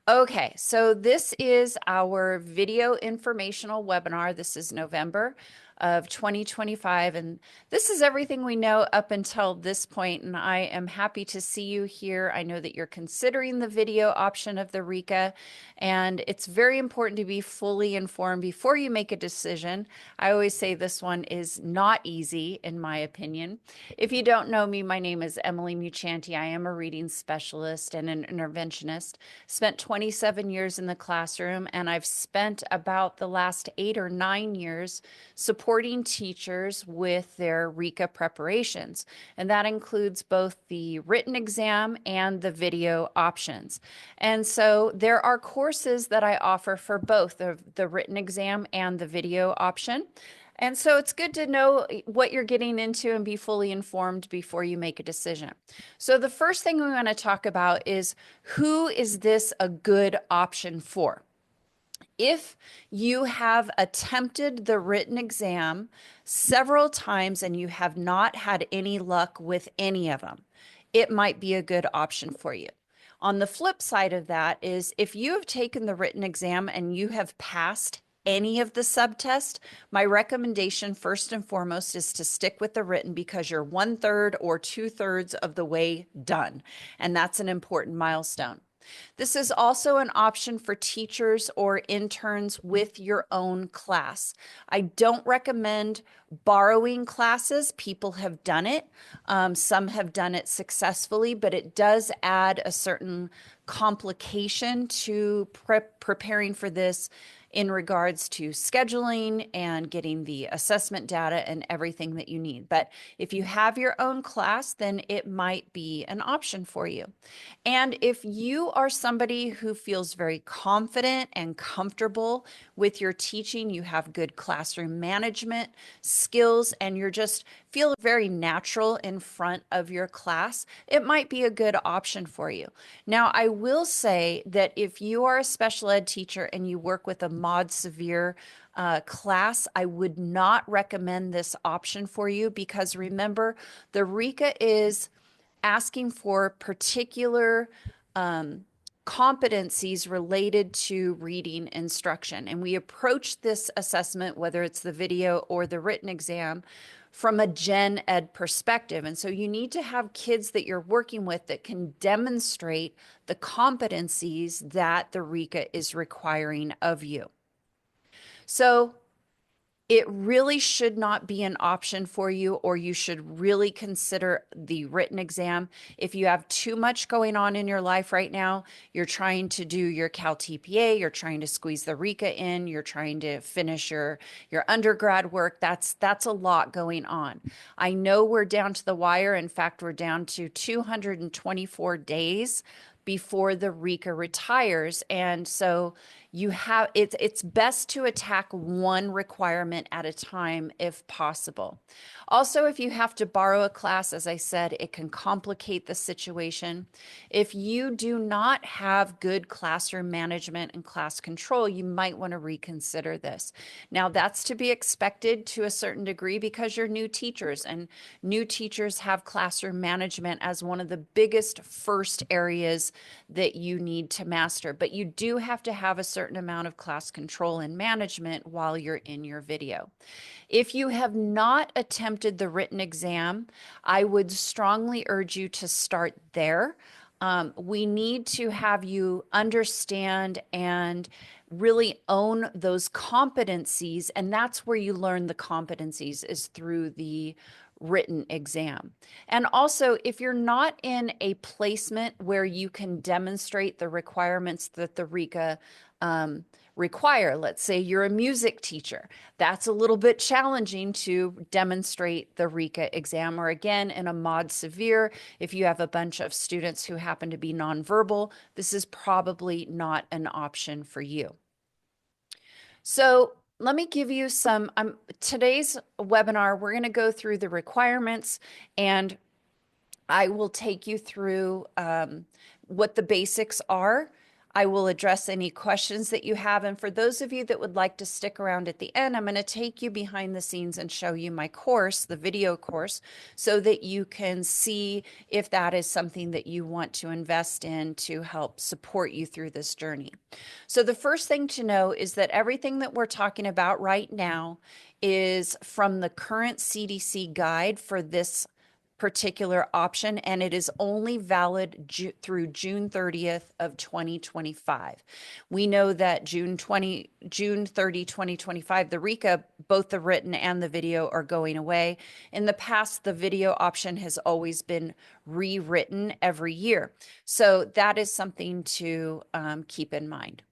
Okay, so this is our video informational webinar. This is November of 2025, and this is everything we know up until this point, and I am happy to see you here. I know that you're considering the video option of the RICA, and it's very important to be fully informed before you make a decision. I always say this one is not easy, in my opinion. If you don't know me, my name is Emily Muccianti. I am a reading specialist and an interventionist. Spent 27 years in the classroom, and I've spent about the last 8 or 9 years supporting teachers with their RICA preparations. And that includes both the written exam and the video options. And so there are courses that I offer for both the written exam and the video option. And so it's good to know what you're getting into and be fully informed before you make a decision. So the first thing we want to talk about is, who is this a good option for? If you have attempted the written exam several times and you have not had any luck with any of them, it might be a good option for you. On the flip side of that is, if you have taken the written exam and you have passed any of the subtest, my recommendation first and foremost is to stick with the written, because you're 1/3 or 2/3 of the way done. And that's an important milestone. This is also an option for teachers or interns with your own class. I don't recommend borrowing classes. People have done it. Some have done it successfully, but it does add a certain complication to preparing for this in regards to scheduling and getting the assessment data and everything that you need. But if you have your own class, then it might be an option for you. And if you are somebody who feels very confident and comfortable with your teaching, you have good classroom management skills, and you're just feel very natural in front of your class, it might be a good option for you. Now, I will say that if you are a special ed teacher and you work with a mod severe class, I would not recommend this option for you, because remember, the RICA is asking for particular competencies related to reading instruction. And we approach this assessment, whether it's the video or the written exam, from a gen ed perspective. And so you need to have kids that you're working with that can demonstrate the competencies that the RICA is requiring of you. So it really should not be an option for you, or you should really consider the written exam. If you have too much going on in your life right now, you're trying to do your Cal TPA, you're trying to squeeze the RICA in, you're trying to finish your undergrad work, that's a lot going on. I know we're down to the wire. In fact, we're down to 224 days before the RICA retires. And so you have it's best to attack one requirement at a time if possible. Also, if you have to borrow a class, as I said, it can complicate the situation. If you do not have good classroom management and class control, you might want to reconsider this. Now, that's to be expected to a certain degree, because you're new teachers, and new teachers have classroom management as one of the biggest first areas that you need to master. But you do have to have a certain amount of class control and management while you're in your video. If you have not attempted the written exam, I would strongly urge you to start there. We need to have you understand and really own those competencies, and that's where you learn the competencies, is through the written exam. And also, if you're not in a placement where you can demonstrate the requirements that the RICA require, let's say you're a music teacher, that's a little bit challenging to demonstrate the RICA exam. Or again, in a mod severe, if you have a bunch of students who happen to be nonverbal, this is probably not an option for you. So let me give you some, today's webinar, we're going to go through the requirements, and I will take you through what the basics are. I will address any questions that you have. And for those of you that would like to stick around at the end, I'm going to take you behind the scenes and show you my course, the video course, so that you can see if that is something that you want to invest in to help support you through this journey. So the first thing to know is that everything that we're talking about right now is from the current CDC guide for this particular option, and it is only valid through June 30th of 2025. We know that June 30, 2025, the RICA, both the written and the video are going away. In the past, the video option has always been rewritten every year. So that is something to keep in mind.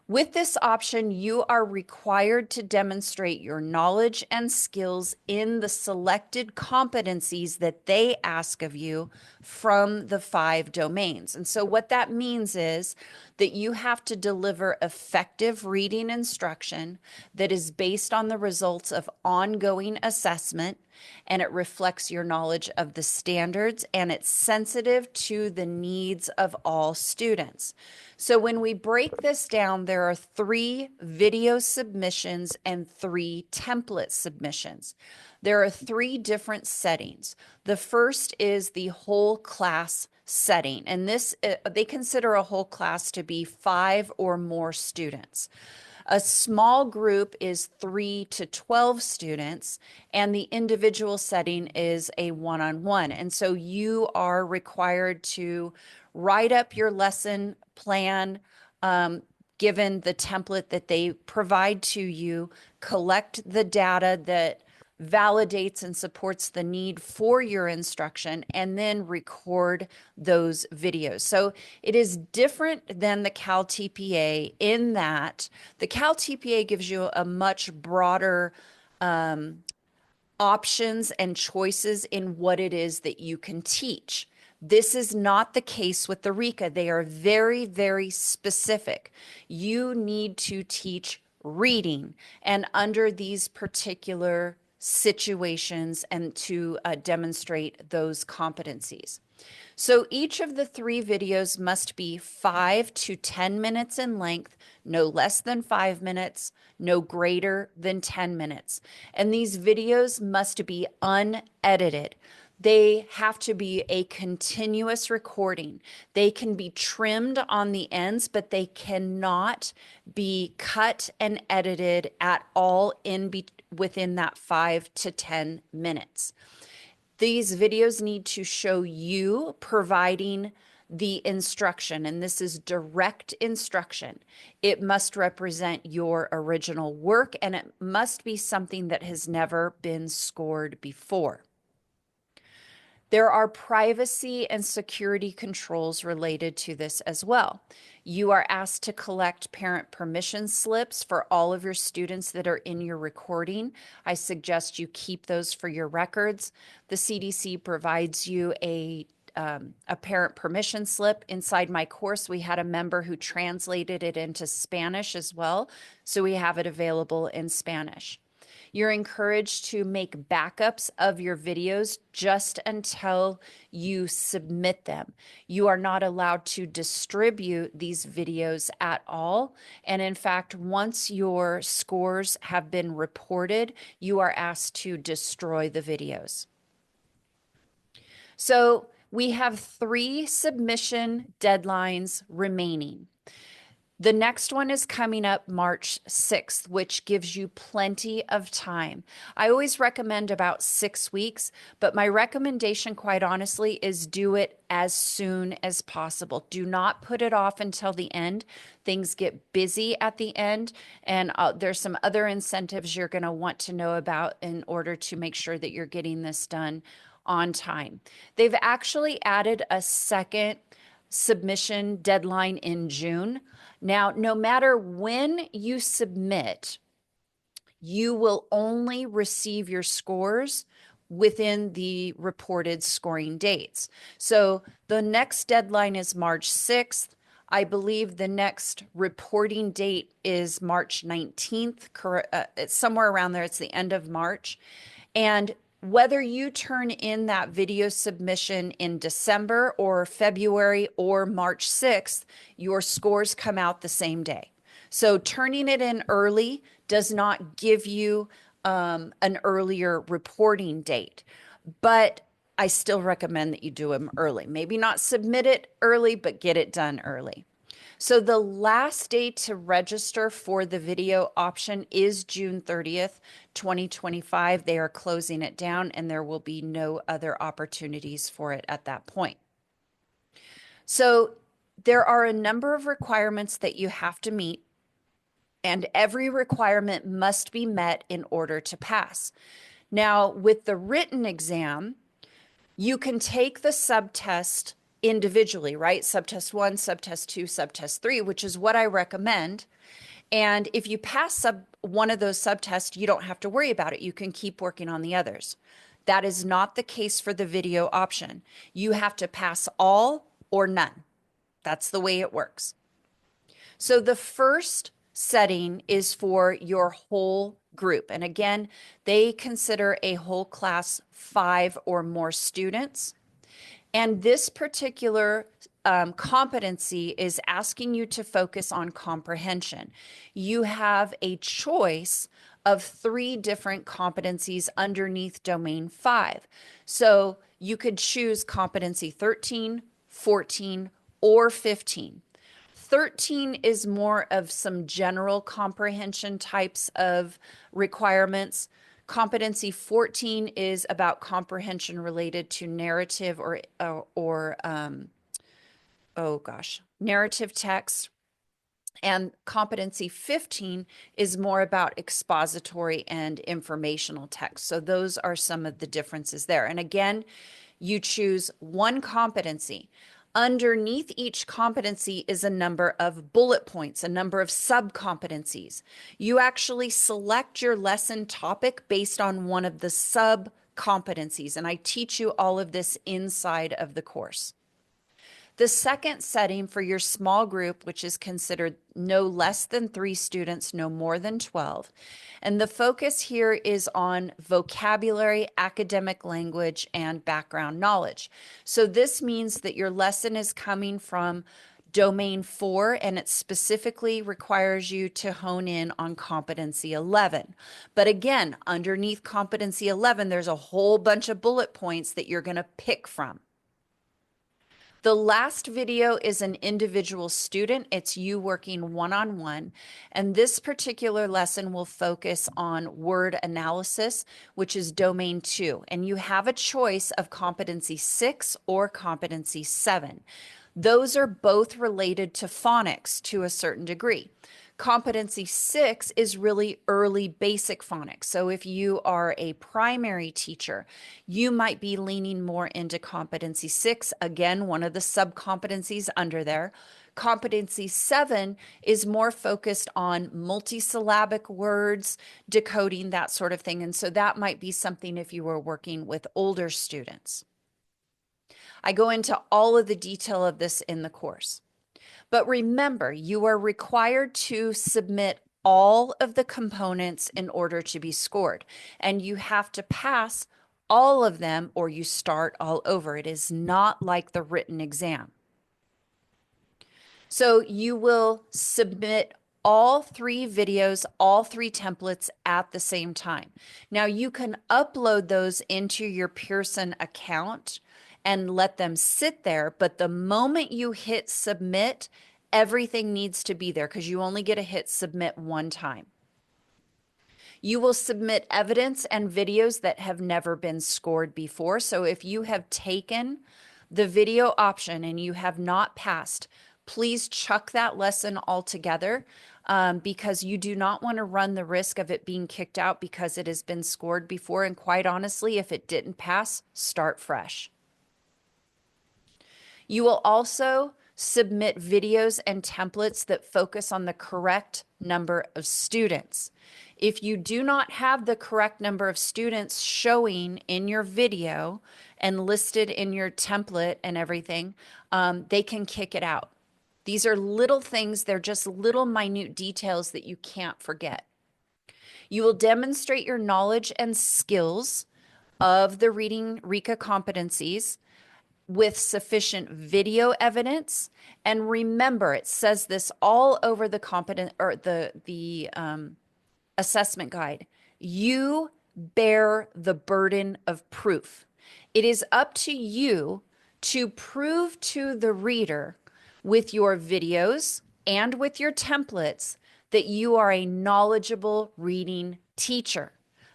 With this option, you are required to demonstrate your knowledge and skills in the selected competencies that they ask of you from the 5 domains. And so what that means is that you have to deliver effective reading instruction that is based on the results of ongoing assessment, and it reflects your knowledge of the standards, and it's sensitive to the needs of all students. So when we break this down, there are 3 video submissions and 3 template submissions. There are 3 different settings. The first is the whole class setting, and this they consider a whole class to be 5 or more students. A small group is 3 to 12 students, and the individual setting is a one-on-one. And so you are required to write up your lesson plan, given the template that they provide to you, collect the data that validates and supports the need for your instruction, and then record those videos. So it is different than the Cal TPA in that the Cal TPA gives you a much broader options and choices in what it is that you can teach. This is not the case with the RICA. They are very, very specific. You need to teach reading, and under these particular situations, and to demonstrate those competencies. So each of the 3 videos must be 5 to 10 minutes in length, no less than 5 minutes, no greater than 10 minutes. And these videos must be unedited. They have to be a continuous recording. They can be trimmed on the ends, but they cannot be cut and edited at all within that 5 to 10 minutes. These videos need to show you providing the instruction, and this is direct instruction. It must represent your original work, and it must be something that has never been scored before. There are privacy and security controls related to this as well. You are asked to collect parent permission slips for all of your students that are in your recording. I suggest you keep those for your records. The CDC provides you a parent permission slip. Inside my course, we had a member who translated it into Spanish as well, so we have it available in Spanish. You're encouraged to make backups of your videos just until you submit them. You are not allowed to distribute these videos at all. And in fact, once your scores have been reported, you are asked to destroy the videos. So we have 3 submission deadlines remaining. The next one is coming up March 6th, which gives you plenty of time. I always recommend about 6 weeks, but my recommendation, quite honestly, is do it as soon as possible. Do not put it off until the end. Things get busy at the end, and there's some other incentives you're going to want to know about in order to make sure that you're getting this done on time. They've actually added a second submission deadline in June. Now, no matter when you submit, you will only receive your scores within the reported scoring dates. So the next deadline is March 6th. I believe the next reporting date is March 19th. It's somewhere around there. It's the end of March. And Whether you turn in that video submission in December or February or March 6th, your scores come out the same day. So turning it in early does not give you an earlier reporting date, but I still recommend that you do them early. Maybe not submit it early, but get it done early. So the last day to register for the video option is June 30th, 2025. They are closing it down and there will be no other opportunities for it at that point. So there are a number of requirements that you have to meet, and every requirement must be met in order to pass. Now, with the written exam, you can take the subtest individually, right? Subtest 1, subtest 2, subtest 3, which is what I recommend. And if you pass one of those subtests, you don't have to worry about it. You can keep working on the others. That is not the case for the video option. You have to pass all or none. That's the way it works. So the first setting is for your whole group. And again, they consider a whole class 5 or more students. And this particular competency is asking you to focus on comprehension. You have a choice of 3 different competencies underneath domain 5. So you could choose competency 13, 14, or 15. 13 is more of some general comprehension types of requirements. Competency 14 is about comprehension related to narrative narrative text. And competency 15 is more about expository and informational text. So those are some of the differences there. And again, you choose one competency. Underneath each competency is a number of bullet points, a number of sub-competencies. You actually select your lesson topic based on one of the sub-competencies, and I teach you all of this inside of the course. The second setting for your small group, which is considered no less than 3 students, no more than 12. And the focus here is on vocabulary, academic language, and background knowledge. So this means that your lesson is coming from domain 4, and it specifically requires you to hone in on competency 11. But again, underneath competency 11, there's a whole bunch of bullet points that you're going to pick from. The last video is an individual student. It's you working one-on-one. And this particular lesson will focus on word analysis, which is domain 2. And you have a choice of competency 6 or competency 7. Those are both related to phonics to a certain degree. Competency 6 is really early basic phonics. So if you are a primary teacher, you might be leaning more into competency 6, again, one of the sub-competencies under there. Competency 7 is more focused on multisyllabic words, decoding, that sort of thing. And so that might be something if you were working with older students. I go into all of the detail of this in the course. But remember, you are required to submit all of the components in order to be scored. And you have to pass all of them or you start all over. It is not like the written exam. So you will submit all 3 videos, all 3 templates at the same time. Now you can upload those into your Pearson account and let them sit there. But the moment you hit submit, everything needs to be there because you only get to hit submit one time. You will submit evidence and videos that have never been scored before. So if you have taken the video option and you have not passed, please chuck that lesson altogether because you do not want to run the risk of it being kicked out because it has been scored before. And quite honestly, if it didn't pass, start fresh. You will also submit videos and templates that focus on the correct number of students. If you do not have the correct number of students showing in your video and listed in your template and everything, they can kick it out. These are little things. They're just little minute details that you can't forget. You will demonstrate your knowledge and skills of the reading RICA competencies with sufficient video evidence. And remember, it says this all over the assessment guide. You bear the burden of proof. It is up to you to prove to the reader with your videos and with your templates that you are a knowledgeable reading teacher,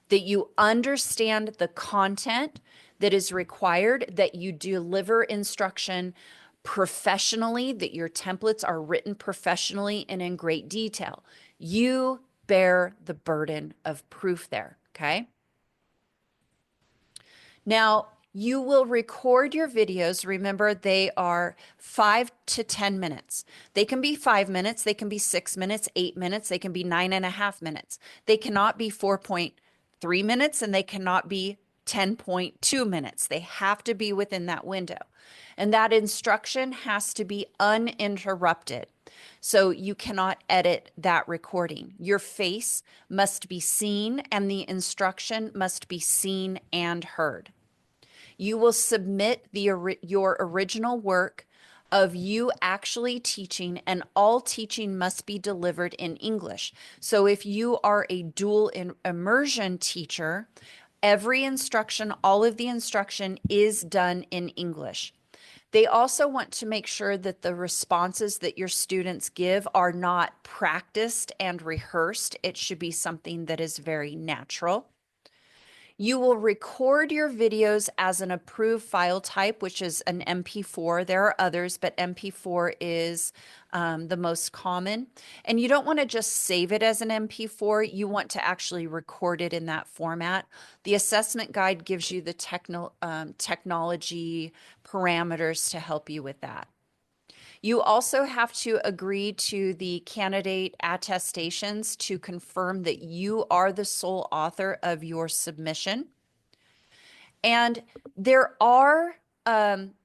that you understand the content that is required, that you deliver instruction professionally, that your templates are written professionally and in great detail. You bear the burden of proof there, okay? Now, you will record your videos. Remember, they are 5 to 10 minutes. They can be 5 minutes, they can be 6 minutes, 8 minutes, they can be 9.5 minutes. They cannot be 4.3 minutes and they cannot be 10.2 minutes. They have to be within that window. And that instruction has to be uninterrupted. So you cannot edit that recording. Your face must be seen and the instruction must be seen and heard. You will submit your original work of you actually teaching, and all teaching must be delivered in English. So if you are a dual immersion teacher, every instruction, all of the instruction is done in English. They also want to make sure that the responses that your students give are not practiced and rehearsed. It should be something that is very natural. You will record your videos as an approved file type, which is an MP4. There are others, but MP4 is the most common. And you don't want to just save it as an MP4. You want to actually record it in that format. The assessment guide gives you the technology parameters to help you with that. You also have to agree to the candidate attestations to confirm that you are the sole author of your submission. And there are,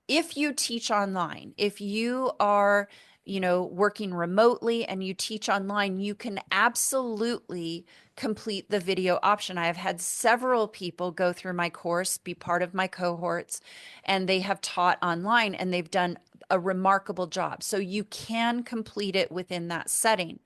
if you teach online, if you are, working remotely and you teach online, you can absolutely complete the video option. I have had several people go through my course, be part of my cohorts, and they have taught online and they've done a remarkable job. So you can complete it within that setting.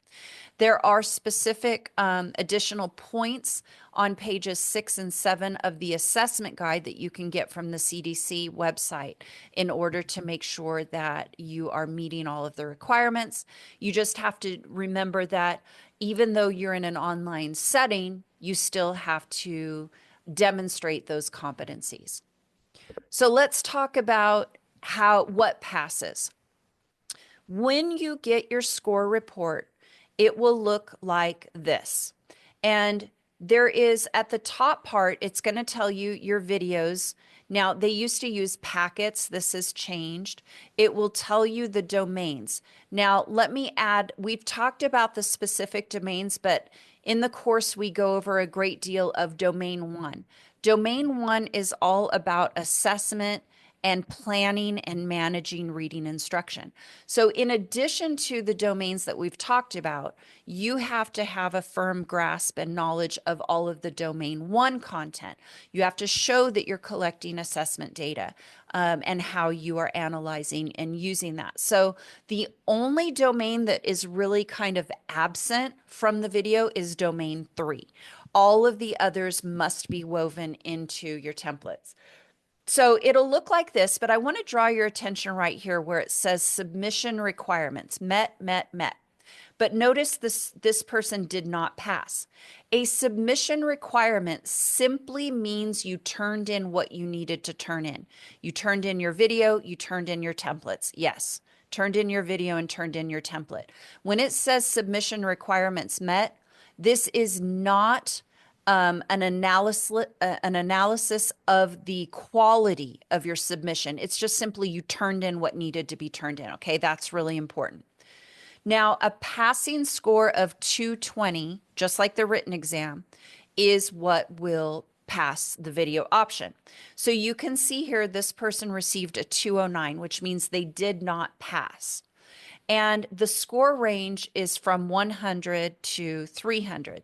There are specific additional points on pages 6 and 7 of the assessment guide that you can get from the CDC website in order to make sure that you are meeting all of the requirements. You just have to remember that even though you're in an online setting, you still have to demonstrate those competencies. So let's talk about what passes. When you get your score report, it will look like this. And there is at the top part, it's going to tell you your videos. Now, they used to use packets. This has changed. It will tell you the domains. Now, let me add, we've talked about the specific domains, but in the course, we go over a great deal of domain 1. Domain 1 is all about assessment and planning and managing reading instruction. So in addition to the domains that we've talked about, you have to have a firm grasp and knowledge of all of the domain 1 content. You have to show that you're collecting assessment data and how you are analyzing and using that. So the only domain that is really kind of absent from the video is domain 3. All of the others must be woven into your templates. So it'll look like this, but I want to draw your attention right here where it says submission requirements, met. But notice this person did not pass. A submission requirement simply means you turned in what you needed to turn in. You turned in your video, you turned in your templates. Yes, turned in your video and turned in your template. When it says submission requirements met, this is not an analysis of the quality of your submission. It's just simply you turned in what needed to be turned in. Okay, that's really important. Now, a passing score of 220, just like the written exam, is what will pass the video option. So you can see here this person received a 209, which means they did not pass. And the score range is from 100 to 300.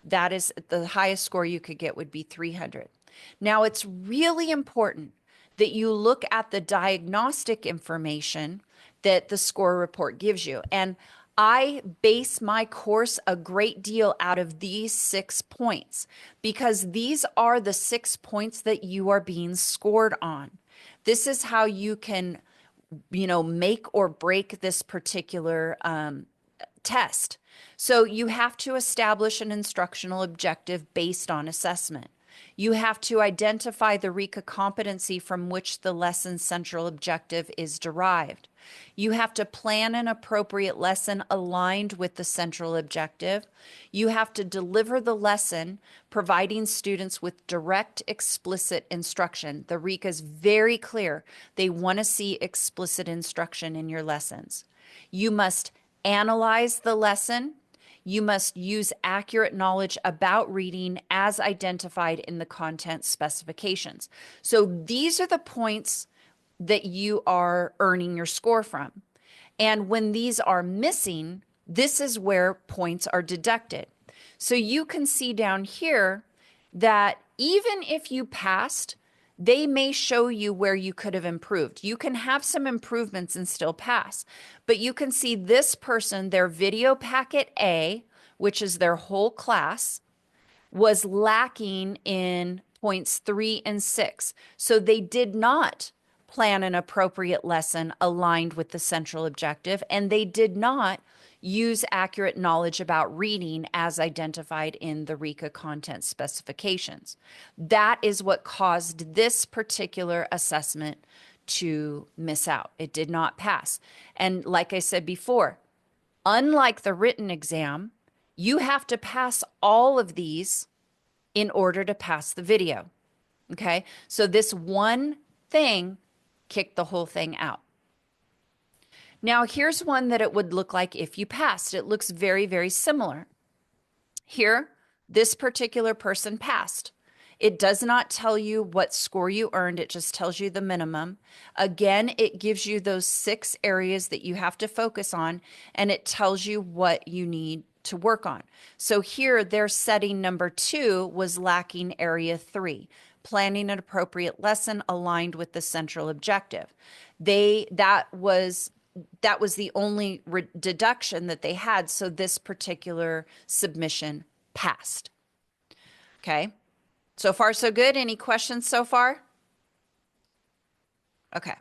That is the highest score you could get would be 300. Now, it's really important that you look at the diagnostic information that the score report gives you. And I base my course a great deal out of these 6 points because these are the 6 points that you are being scored on. This is how you can, make or break this particular test. So you have to establish an instructional objective based on assessment. You have to identify the RICA competency from which the lesson's central objective is derived. You have to plan an appropriate lesson aligned with the central objective. You have to deliver the lesson, providing students with direct, explicit instruction. The RICA is very clear. They want to see explicit instruction in your lessons. You must analyze the lesson. You must use accurate knowledge about reading as identified in the content specifications. So these are the points that you are earning your score from. And when these are missing, this is where points are deducted. So you can see down here that even if you passed, they may show you where you could have improved. You can have some improvements and still pass. But you can see this person, their video packet A, which is their whole class, was lacking in points 3 and 6. So they did not plan an appropriate lesson aligned with the central objective, and they did not use accurate knowledge about reading as identified in the RICA content specifications. That is what caused this particular assessment to miss out. It did not pass. And like I said before, unlike the written exam, you have to pass all of these in order to pass the video. Okay, so this one thing kicked the whole thing out. Now, here's one that it would look like if you passed. It looks very, very similar. Here, this particular person passed. It does not tell you what score you earned. It just tells you the minimum. Again, it gives you those 6 areas that you have to focus on, and it tells you what you need to work on. So here, their setting number 2 was lacking area 3, planning an appropriate lesson aligned with the central objective. That was the only deduction that they had, so this particular submission passed. Okay, so far so good. Any questions so far? Okay.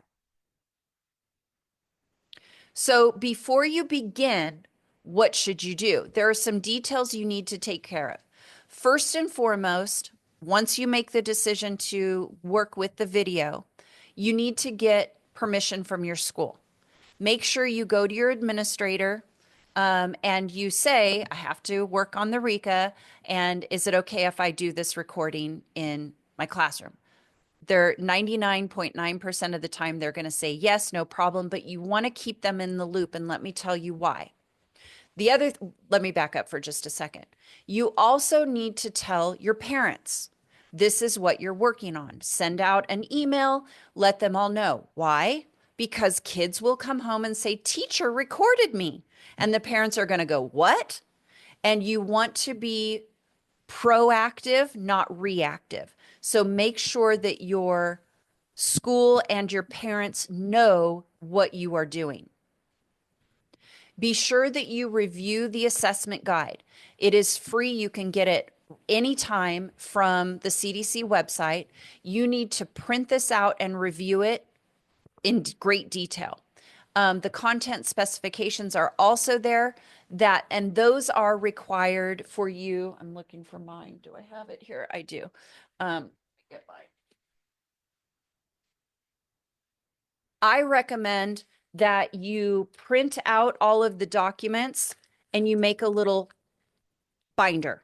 So before you begin, what should you do? There are some details you need to take care of. First and foremost, once you make the decision to work with the video, you need to get permission from your school. Make sure you go to your administrator and you say, I have to work on the RICA, and is it okay if I do this recording in my classroom? They're 99.9% of the time they're going to say yes, no problem, but you want to keep them in the loop, and let me tell you why. Let me back up for just a second. You also need to tell your parents, this is what you're working on. Send out an email, let them all know. Why? Because kids will come home and say, teacher recorded me. And the parents are going to go, what? And you want to be proactive, not reactive. So make sure that your school and your parents know what you are doing. Be sure that you review the assessment guide. It is free. You can get it anytime from the CDC website. You need to print this out and review it in great detail. The content specifications are also there, and those are required for you. I'm looking for mine. Do I have it here? I do. Get mine. I recommend that you print out all of the documents and you make a little binder.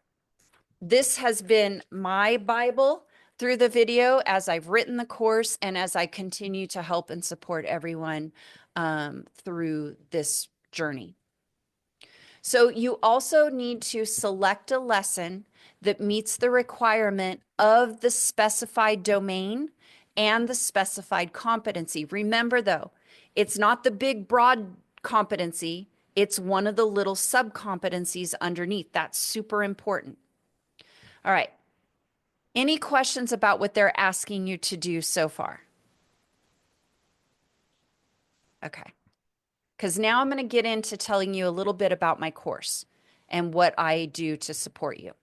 This has been my Bible through the video as I've written the course and as I continue to help and support everyone through this journey. So you also need to select a lesson that meets the requirement of the specified domain and the specified competency. Remember though, it's not the big broad competency, it's one of the little sub-competencies underneath. That's super important. All right. Any questions about what they're asking you to do so far? Okay. Because now I'm going to get into telling you a little bit about my course and what I do to support you.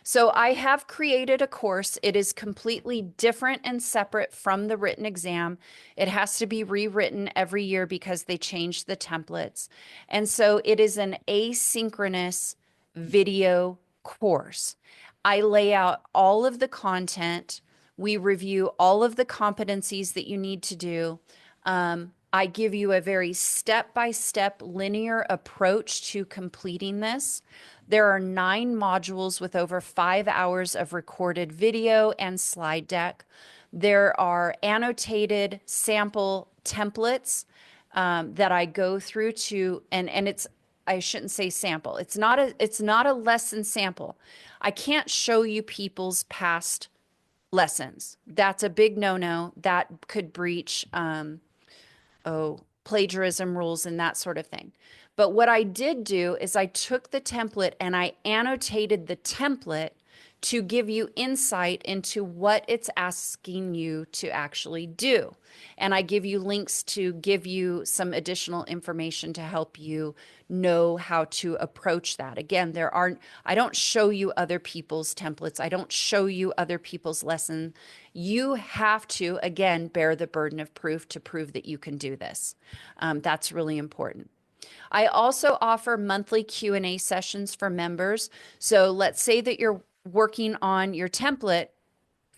So I have created a course. It is completely different and separate from the written exam. It has to be rewritten every year because they change the templates. And so it is an asynchronous video course. I lay out all of the content. We review all of the competencies that you need to do. I give you a very step-by-step linear approach to completing this. There are 9 modules with over 5 hours of recorded video and slide deck. There are annotated sample templates that I go through to, and it's, I shouldn't say sample. It's not a lesson sample. I can't show you people's past lessons. That's a big no-no. That could breach plagiarism rules and that sort of thing. But what I did do is I took the template and I annotated the template to give you insight into what it's asking you to actually do. And I give you links to give you some additional information to help you know how to approach that. Again, I don't show you other people's templates. I don't show you other people's lesson. You have to, again, bear the burden of proof to prove that you can do this. That's really important. I also offer monthly Q&A sessions for members. So let's say that you're working on your template.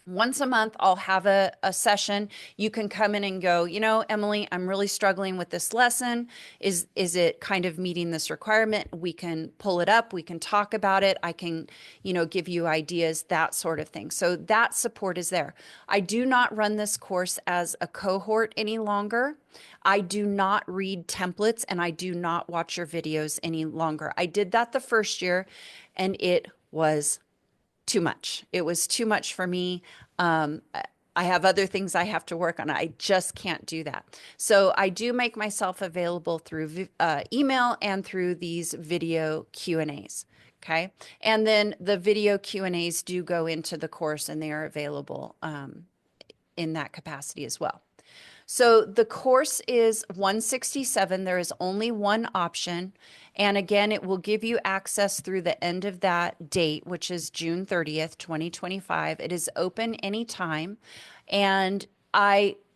Once a month, I'll have a session. You can come in and go, you know, Emily, I'm really struggling with this lesson. Is it kind of meeting this requirement? We can pull it up. We can talk about it. I can, you know, give you ideas, that sort of thing. So that support is there. I do not run this course as a cohort any longer. I do not read templates and I do not watch your videos any longer. I did that the first year and it was too much. It was too much for me. I have other things I have to work on. I just can't do that. So I do make myself available through email and through these video Q&As. Okay. And then the video Q&As do go into the course and they are available in that capacity as well. So the course is 167. There is only one option. And again, it will give you access through the end of that date, which is June 30th, 2025. It is open anytime. And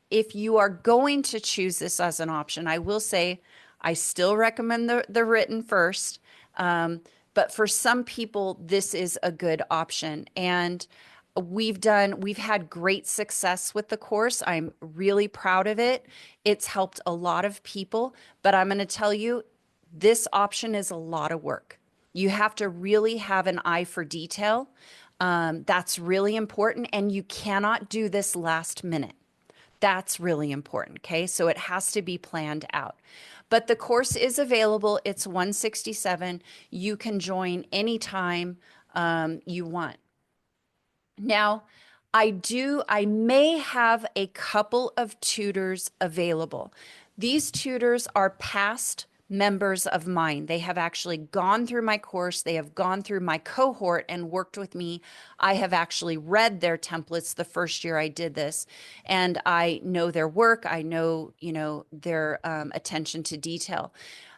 if you are going to choose this as an option, I will say I still recommend the written first. But for some people, this is a good option. And we've had great success with the course. I'm really proud of it. It's helped a lot of people, but I'm going to tell you, this option is a lot of work. You have to really have an eye for detail. That's really important. And you cannot do this last minute. That's really important. Okay. So it has to be planned out. But the course is available. It's 167. You can join anytime you want. Now, I may have a couple of tutors available. These tutors are past members of mine. They have actually gone through my course. They have gone through my cohort and worked with me. I have actually read their templates the first year I did this, and I know their work. I know, you know, their attention to detail.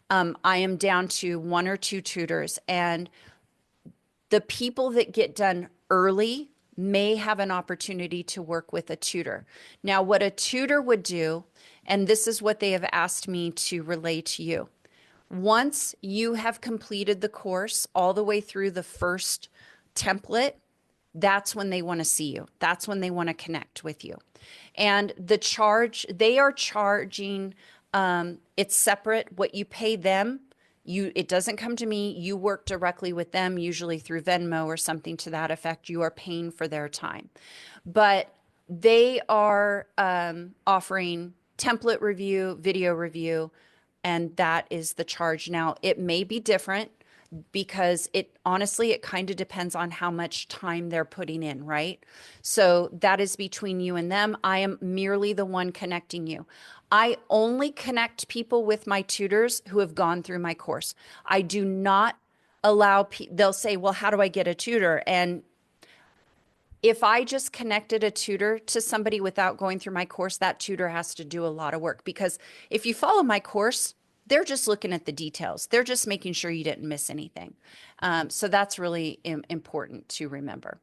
I am down to 1 or 2 tutors, and the people that get done early may have an opportunity to work with a tutor. Now, what a tutor would do, and this is what they have asked me to relay to you. Once you have completed the course all the way through the first template, that's when they want to see you. That's when they want to connect with you. And they are charging, it's separate. What you pay them, it doesn't come to me. You work directly with them, usually through Venmo or something to that effect. You are paying for their time. But they are offering template review, video review, and that is the charge. Now, it may be different because it kind of depends on how much time they're putting in, right? So that is between you and them. I am merely the one connecting you. I only connect people with my tutors who have gone through my course. I do not allow, they'll say, well, how do I get a tutor? And If I just connected a tutor to somebody without going through my course, that tutor has to do a lot of work, because if you follow my course, they're just looking at the details. They're just making sure you didn't miss anything. So that's really important to remember.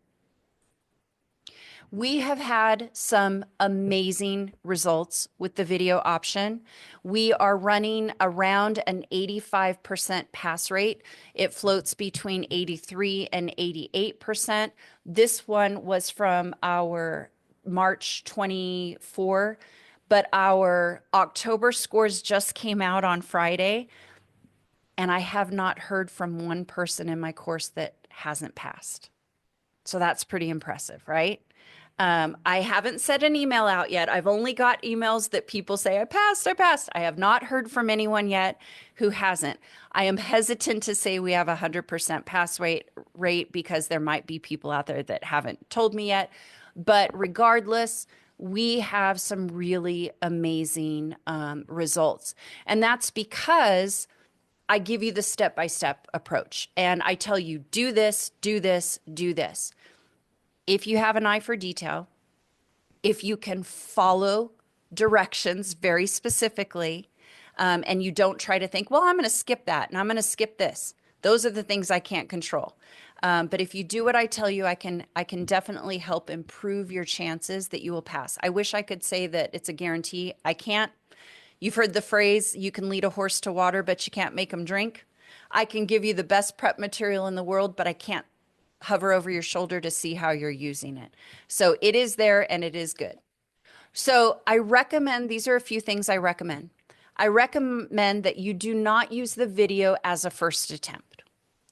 We have had some amazing results with the video option. We are running around an 85% pass rate. It floats between 83 and 88%. This one was from our March 24, but our October scores just came out on Friday, and I have not heard from one person in my course that hasn't passed. So that's pretty impressive, right? I haven't sent an email out yet. I've only got emails that people say, I passed, I passed. I have not heard from anyone yet who hasn't. I am hesitant to say we have a 100% pass rate because there might be people out there that haven't told me yet. But regardless, we have some really amazing results. And that's because I give you the step-by-step approach. And I tell you, do this, do this, do this. If you have an eye for detail, if you can follow directions very specifically, and you don't try to think, well, I'm going to skip that and I'm going to skip this. Those are the things I can't control. But if you do what I tell you, I can definitely help improve your chances that you will pass. I wish I could say that it's a guarantee. I can't. You've heard the phrase, you can lead a horse to water, but you can't make him drink. I can give you the best prep material in the world, but I can't hover over your shoulder to see how you're using it. So it is there and it is good. So I recommend, these are a few things I recommend. I recommend that you do not use the video as a first attempt.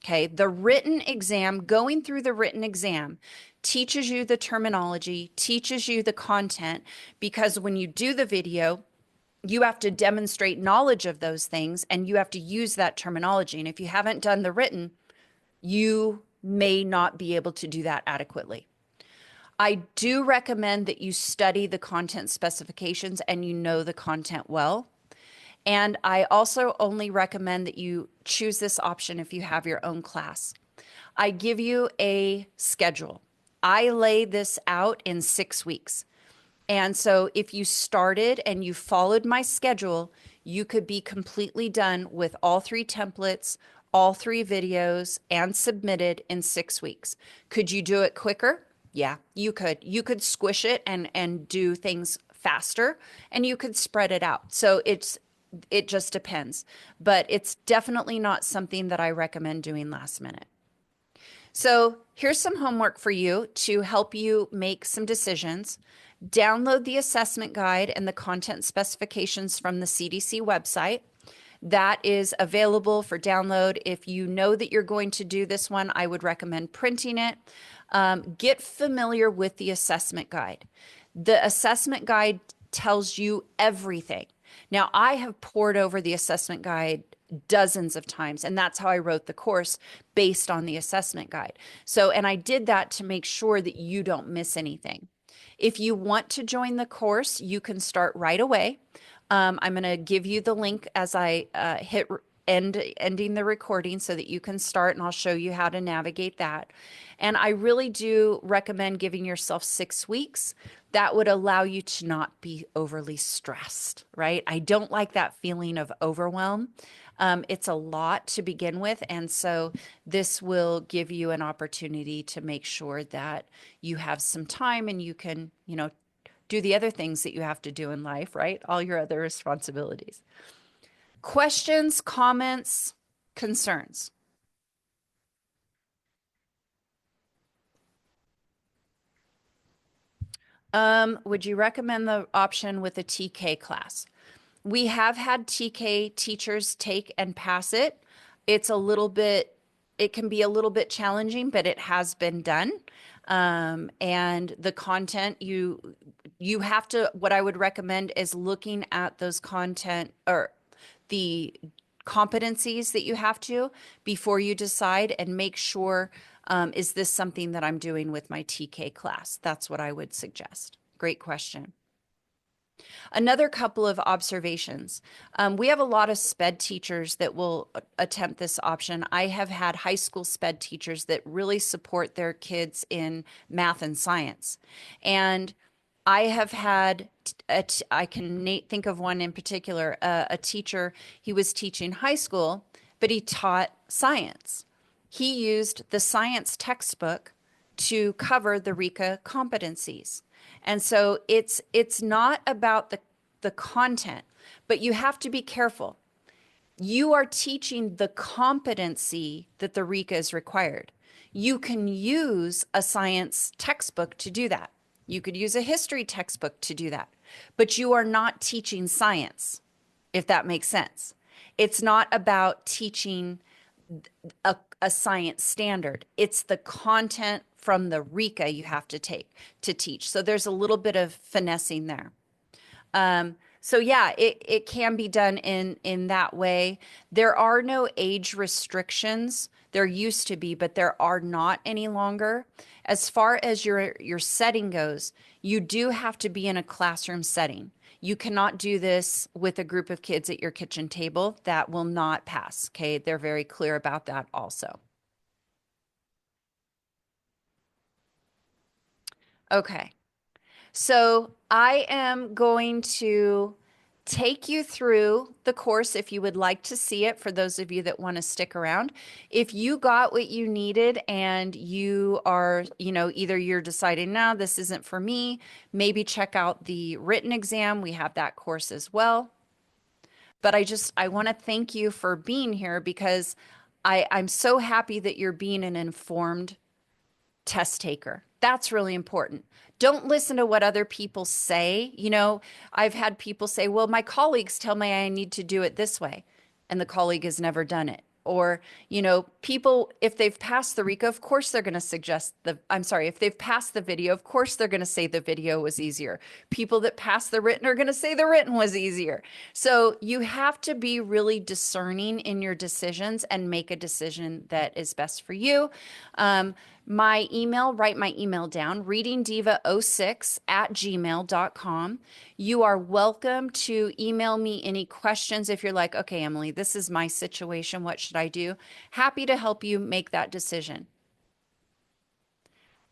Okay, the written exam, going through the written exam teaches you the terminology, teaches you the content, because when you do the video, you have to demonstrate knowledge of those things and you have to use that terminology. And if you haven't done the written, you may not be able to do that adequately. I do recommend that you study the content specifications and you know the content well. And I also only recommend that you choose this option if you have your own class. I give you a schedule. I lay this out in 6 weeks. And so if you started and you followed my schedule, you could be completely done with all 3 templates, all 3 videos, and submitted in 6 weeks. Could you do it quicker? Yeah, you could. You could squish it and do things faster, and you could spread it out. So it just depends. But it's definitely not something that I recommend doing last minute. So here's some homework for you to help you make some decisions. Download the assessment guide and the content specifications from the CDC website. That is available for download. If you know that you're going to do this one, I would recommend printing it. Get familiar with the assessment guide. The assessment guide tells you everything. Now, I have poured over the assessment guide dozens of times, and that's how I wrote the course, based on the assessment guide. So, and I did that to make sure that you don't miss anything. If you want to join the course, you can start right away. I'm going to give you the link as I hit ending the recording so that you can start, and I'll show you how to navigate that. And I really do recommend giving yourself 6 weeks. That would allow you to not be overly stressed, right? I don't like that feeling of overwhelm. It's a lot to begin with. And so this will give you an opportunity to make sure that you have some time and you can, do the other things that you have to do in life, right? All your other responsibilities. Questions, comments, concerns? Would you recommend the option with a TK class? We have had TK teachers take and pass it. It can be a little bit challenging, but it has been done. And the content you have to, what I would recommend is looking at those content or the competencies that you have to before you decide, and make sure, is this something that I'm doing with my TK class? That's what I would suggest. Great question. Another couple of observations. We have a lot of SPED teachers that will attempt this option. I have had high school SPED teachers that really support their kids in math and science. And I have had, I can think of one in particular, a teacher, he was teaching high school, but he taught science. He used the science textbook to cover the RICA competencies. And so it's not about the content, but you have to be careful. You are teaching the competency that the RICA is required. You can use a science textbook to do that. You could use a history textbook to do that, but you are not teaching science, if that makes sense. It's not about teaching a science standard. It's the content from the RICA you have to take to teach. So there's a little bit of finessing there. So yeah, it can be done in that way. There are no age restrictions. There used to be, but there are not any longer. As far as your setting goes, you do have to be in a classroom setting. You cannot do this with a group of kids at your kitchen table. That will not pass. Okay, they're very clear about that also. Okay. So I am going to take you through the course if you would like to see it for those of you that want to stick around. If you got what you needed and you are, either you're deciding, no, this isn't for me, maybe check out the written exam. We have that course as well. But I want to thank you for being here because I'm so happy that you're being an informed test taker. That's really important. Don't listen to what other people say. I've had people say, well, my colleagues tell me I need to do it this way, and the colleague has never done it. Or, people, if they've passed the RICA, of course they're going to suggest if they've passed the video, of course they're going to say the video was easier. People that pass the written are going to say the written was easier. So you have to be really discerning in your decisions and make a decision that is best for you. My email, write my email down, readingdiva06@gmail.com. You are welcome to email me any questions if you're like, okay, Emily, this is my situation. What should I do? Happy to help you make that decision.